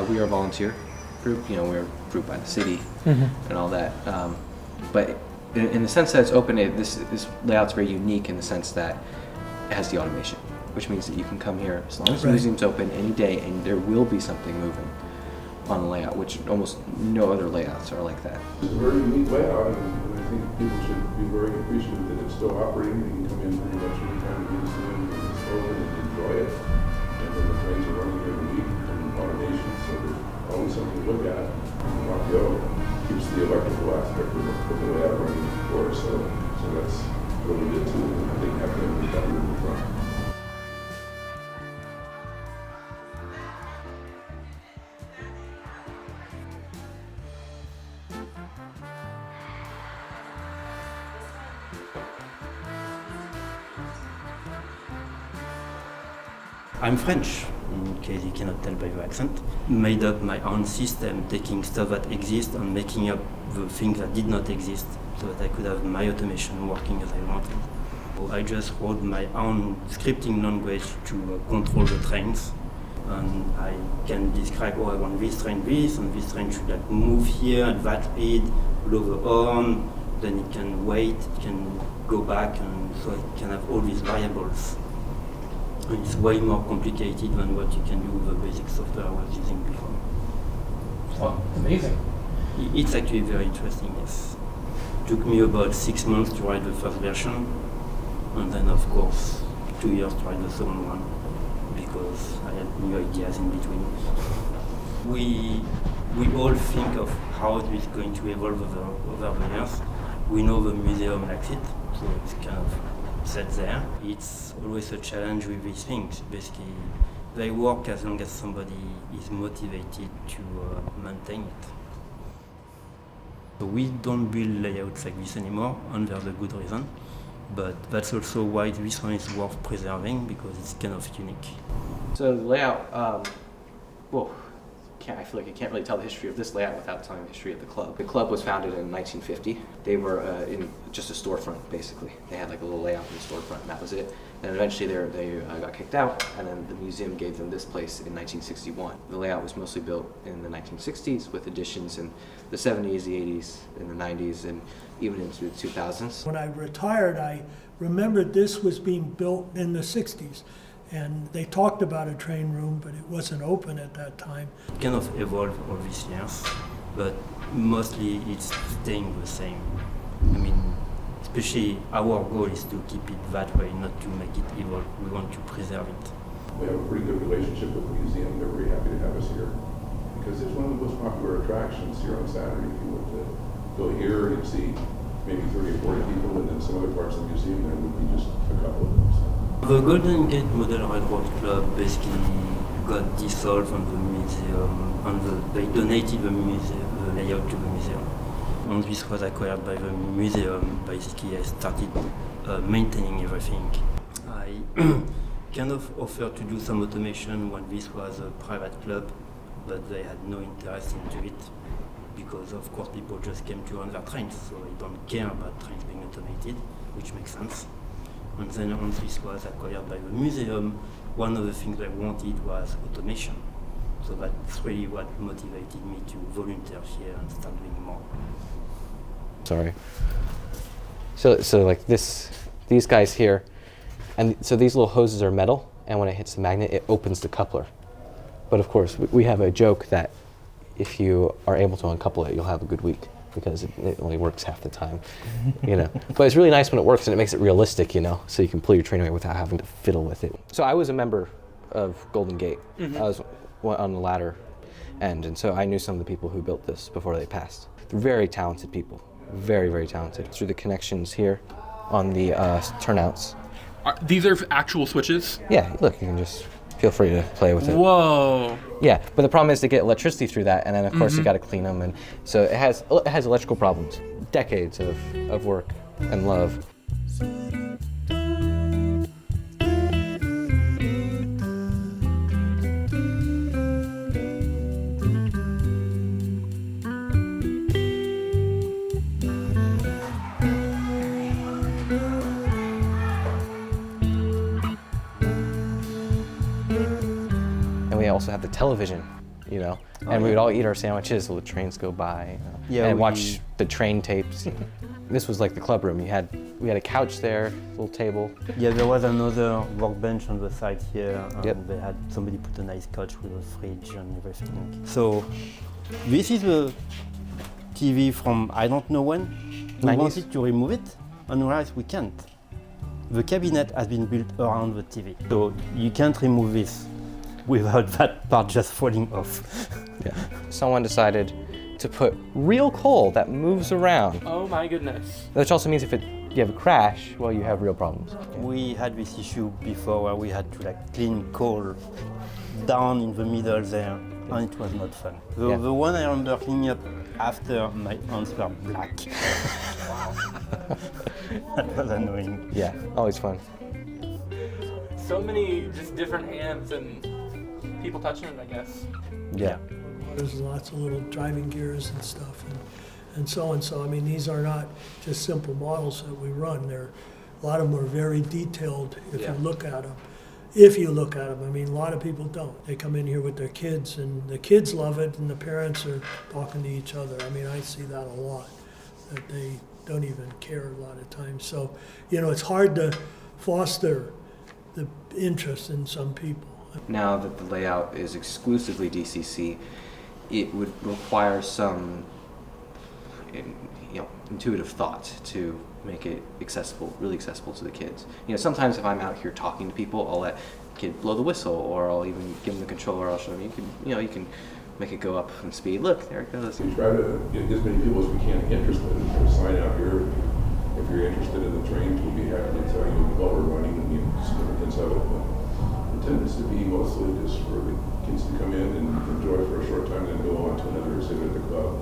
We are a volunteer group. You know, we're approved by the city and all that. But in the sense that it's open, this layout's very unique in the sense that it has the automation, which means that you can come here as long as the museum's open any day, and there will be something moving on the layout, which almost no other layouts are like that. It's a very unique layout, and I think people should be very appreciative that it's still operating. You can come in pretty much any time of the museum and it's open and enjoy it. And then the trains are running every week and automation, so there's always something to look at. And off you go. Keeps the electrical aspect of the layout running for us, so that's really good too. And I think having it that in the front. I'm French, in case you cannot tell by your accent. Made up my own system, taking stuff that exists and making up the things that did not exist so that I could have my automation working as I wanted. So I just wrote my own scripting language to control the trains. And I can describe, I want this train and this train should like move here at that speed, blow the horn, then it can wait, it can go back, and so it can have all these variables. It's way more complicated than what you can do with the basic software I was using before. Oh, amazing. It's actually very interesting, yes. It took me about 6 months to write the first version, and then of course 2 years to write the second one, because I had new ideas in between. We all think of how it is going to evolve over the years. We know the museum likes it, so it's kind of set there. It's always a challenge with these things. Basically, they work as long as somebody is motivated to maintain it. So we don't build layouts like this anymore, and there's a good reason. But that's also why this one is worth preserving, because it's kind of unique. So the layout, I feel like I can't really tell the history of this layout without telling the history of the club. The club was founded in 1950. They were in just a storefront, basically. They had like a little layout in the storefront, and that was it. Then eventually they got kicked out, and then the museum gave them this place in 1961. The layout was mostly built in the 1960s, with additions in the 70s, the 80s, and the 90s, and even into the 2000s. When I retired, I remembered this was being built in the 60s. And they talked about a train room, but it wasn't open at that time. It kind of evolved all these years, but mostly it's staying the same. I mean, especially our goal is to keep it that way, not to make it evolve. We want to preserve it. We have a pretty good relationship with the museum. They're very happy to have us here because it's one of the most popular attractions here on Saturday. If you were to go here, you'd see maybe 30 or 40 people, and then some other parts of the museum there would be just a couple of them. So. The Golden Gate Model Railroad Club basically got dissolved from the museum, and they donated the layout to the museum. And this was acquired by the museum. Basically, I started maintaining everything. I kind of offered to do some automation when this was a private club, but they had no interest into it because, of course, people just came to run their trains, so they don't care about trains being automated, which makes sense. And then once this was acquired by the museum, one of the things I wanted was automation. So that's really what motivated me to volunteer here and start doing more. Sorry. So like these guys here, and so these little hoses are metal, and when it hits the magnet, it opens the coupler. But of course, we have a joke that if you are able to uncouple it, you'll have a good week, because it only works half the time, you know. But it's really nice when it works, and it makes it realistic, you know, so you can pull your train away without having to fiddle with it. So I was a member of Golden Gate. I was on the latter end, and so I knew some of the people who built this before they passed. They're very talented people, very, very talented. Through the connections here on the turnouts. These are actual switches? Yeah, look, you can just feel free to play with it. Whoa. Yeah, but the problem is to get electricity through that, and then of course you got to clean them, and so it has electrical problems. Decades of work and love. also had the television, you know, and we would all eat our sandwiches while the trains go by, and watch the train tapes. This was like the club room. We had a couch there, little table. Yeah, there was another workbench on the side here. Yep. They had somebody put a nice couch with a fridge and everything. So this is the TV from I don't know when. We 90s? wanted to remove it, and we realized we can't. The cabinet has been built around the TV, so you can't remove this without that part just falling off. Yeah. Someone decided to put real coal that moves around, Oh my goodness. which also means if you have a crash, well, you have real problems. We had this issue before where we had to like clean coal down in the middle there, and it was not fun. The one I remember cleaning up after my hands were black. That was annoying. Yeah, always fun. So many just different hands and people touching it, I guess. Yeah. There's lots of little driving gears and stuff and so on. So, I mean, these are not just simple models that we run. A lot of them are very detailed if you look at them. If you look at them, I mean, a lot of people don't. They come in here with their kids, and the kids love it, and the parents are talking to each other. I mean, I see that a lot, that they don't even care a lot of times. So, you know, it's hard to foster the interest in some people. Now that the layout is exclusively DCC, it would require some, intuitive thought to make it accessible, really accessible to the kids. You know, sometimes if I'm out here talking to people, I'll let a kid blow the whistle, or I'll even give them the controller. I'll show them, you can make it go up in speed. Look, there it goes. We try to get as many people as we can interested. There's a sign out here. If you're interested in the trains, we'll be happy to tell you what we're running and the significance of it. But it tends to be mostly just for the kids to come in and enjoy for a short time, then go on to another exhibit at the club.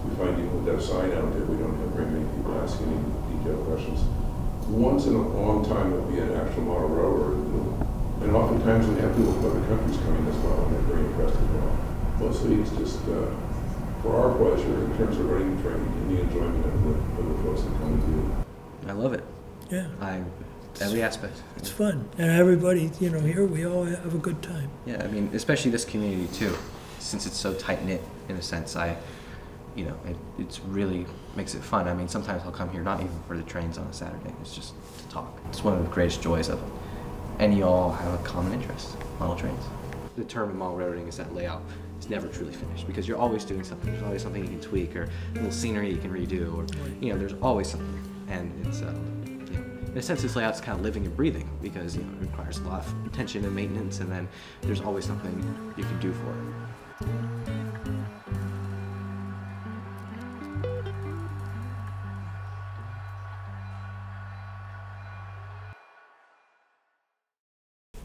We find even with that sign out there, we don't have very many people asking any detailed questions. Once in a long time, there'll be an actual model railroad. And oftentimes we have people from other countries coming as well, and they're very impressed as well. Mostly it's just for our pleasure in terms of running the train and the enjoyment of the folks that come and view. I love it. Yeah, Every aspect. it's fun. And everybody, here we all have a good time. Yeah, I mean, especially this community too, since it's so tight knit in a sense. It's really makes it fun. I mean, sometimes I'll come here not even for the trains on a Saturday. It's just to talk. It's one of the greatest joys of it. And you all have a common interest, model trains. The term in model railroading is that layout is never truly finished because you're always doing something. There's always something you can tweak, or a little scenery you can redo, or there's always something. And it's in a sense, this layout's kind of living and breathing because it requires a lot of attention and maintenance, and then there's always something you can do for it.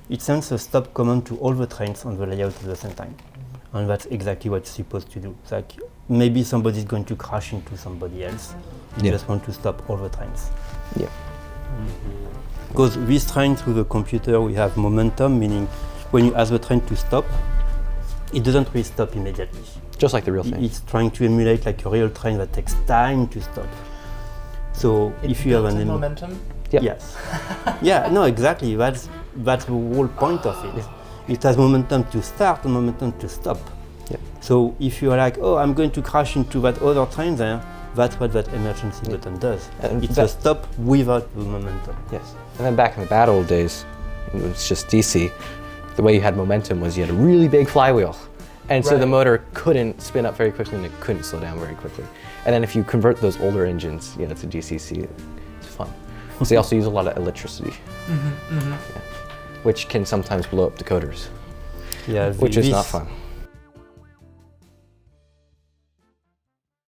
It sends a stop command to all the trains on the layout at the same time. And that's exactly what it's supposed to do. It's like maybe somebody's going to crash into somebody else. You just want to stop all the trains. Yeah. Because this train through the computer, we have momentum, meaning when you ask the train to stop, it doesn't really stop immediately. Just like the real thing. It's trying to emulate like a real train that takes time to stop. So if you have an momentum. Yep. Yes. Yeah, no, exactly. That's the whole point of it. It has momentum to start and momentum to stop. Yep. So if you're like, oh, I'm going to crash into that other train there, that's what that emergency button does. And it's a stop without the momentum. Yes. And then back in the bad old days, it was just DC. The way you had momentum was you had a really big flywheel. And so the motor couldn't spin up very quickly and it couldn't slow down very quickly. And then if you convert those older engines to DCC, it's fun. So they also use a lot of electricity, which can sometimes blow up decoders, Yeah, which is not fun.